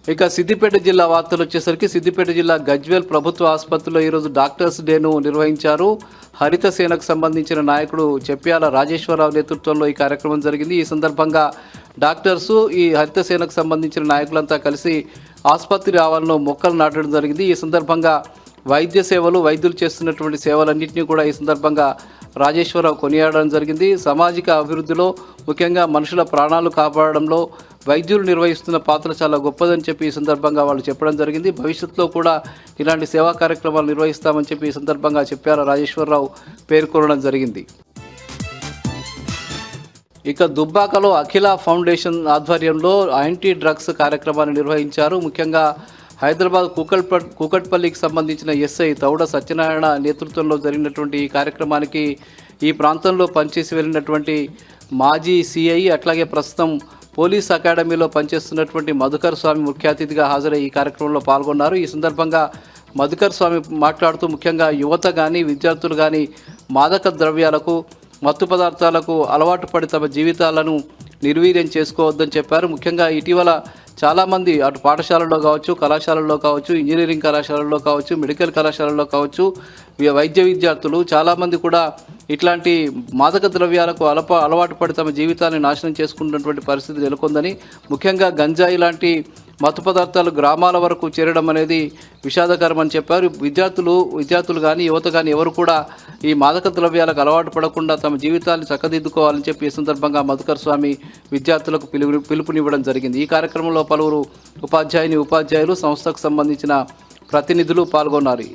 ఇక సిద్దిపేట జిల్లా వార్తలు వచ్చేసరికి సిద్దిపేట జిల్లా గజ్వేల్ ప్రభుత్వ ఆసుపత్రిలో ఈరోజు డాక్టర్స్ డేను నిర్వహించారు. హరిత సేనకు సంబంధించిన నాయకుడు చెప్పాల రాజేశ్వరరావు నేతృత్వంలో ఈ కార్యక్రమం జరిగింది. ఈ సందర్భంగా డాక్టర్సు ఈ హరిత సేనకు సంబంధించిన నాయకులంతా కలిసి ఆసుపత్రి ఆవరణలో మొక్కలు నాటడం జరిగింది. ఈ సందర్భంగా వైద్య సేవలు, వైద్యులు చేస్తున్నటువంటి సేవలన్నింటినీ కూడా ఈ సందర్భంగా రాజేశ్వరరావు కొనియాడడం జరిగింది. సామాజిక అభివృద్ధిలో ముఖ్యంగా మనుషుల ప్రాణాలు కాపాడడంలో వైద్యులు నిర్వహిస్తున్న పాత్ర చాలా గొప్పదని చెప్పి ఈ సందర్భంగా వాళ్ళు చెప్పడం జరిగింది. భవిష్యత్తులో కూడా ఇలాంటి సేవా కార్యక్రమాలు నిర్వహిస్తామని చెప్పి ఈ సందర్భంగా చెప్పారు రాజేశ్వరరావు పేర్కొనడం జరిగింది. ఇక దుబ్బాకలో అఖిల ఫౌండేషన్ ఆధ్వర్యంలో యాంటీ డ్రగ్స్ కార్యక్రమాన్ని నిర్వహించారు. ముఖ్యంగా హైదరాబాద్ కూకట్పల్లికి సంబంధించిన ఎస్ఐ తౌడ సత్యనారాయణ నేతృత్వంలో జరిగినటువంటి ఈ కార్యక్రమానికి ఈ ప్రాంతంలో పనిచేసి వెళ్ళినటువంటి మాజీ సిఐ అట్లాగే ప్రస్తుతం పోలీస్ అకాడమీలో పనిచేస్తున్నటువంటి మధుకర్ స్వామి ముఖ్య అతిథిగా హాజరై ఈ కార్యక్రమంలో పాల్గొన్నారు. ఈ సందర్భంగా మధుకర్ స్వామి మాట్లాడుతూ ముఖ్యంగా యువత కానీ విద్యార్థులు కానీ మాదక ద్రవ్యాలకు, మత్తు పదార్థాలకు అలవాటు పడి తమ జీవితాలను నిర్వీర్యం చేసుకోవద్దని చెప్పారు. ముఖ్యంగా ఇటీవల చాలామంది అటు పాఠశాలల్లో కావచ్చు, కళాశాలల్లో కావచ్చు, ఇంజనీరింగ్ కళాశాలల్లో కావచ్చు, మెడికల్ కళాశాలల్లో కావచ్చు, వైద్య విద్యార్థులు చాలామంది కూడా ఇట్లాంటి మాదక ద్రవ్యాలకు అలవాటు పడి తమ జీవితాన్ని నాశనం చేసుకున్నటువంటి పరిస్థితి నెలకొందని, ముఖ్యంగా గంజాయి లాంటి మత్తు పదార్థాలు గ్రామాల వరకు చేరడం అనేది విషాదకరమని చెప్పారు. విద్యార్థులు కానీ యువత కానీ ఎవరు కూడా ఈ మాదక ద్రవ్యాలకు అలవాటు పడకుండా తమ జీవితాన్ని చక్కదిద్దుకోవాలని చెప్పి ఈ సందర్భంగా మధుకర్ స్వామి విద్యార్థులకు పిలుపునివ్వడం జరిగింది. ఈ కార్యక్రమంలో పలువురు ఉపాధ్యాయులు, సంస్థకు సంబంధించిన ప్రతినిధులు పాల్గొన్నారు.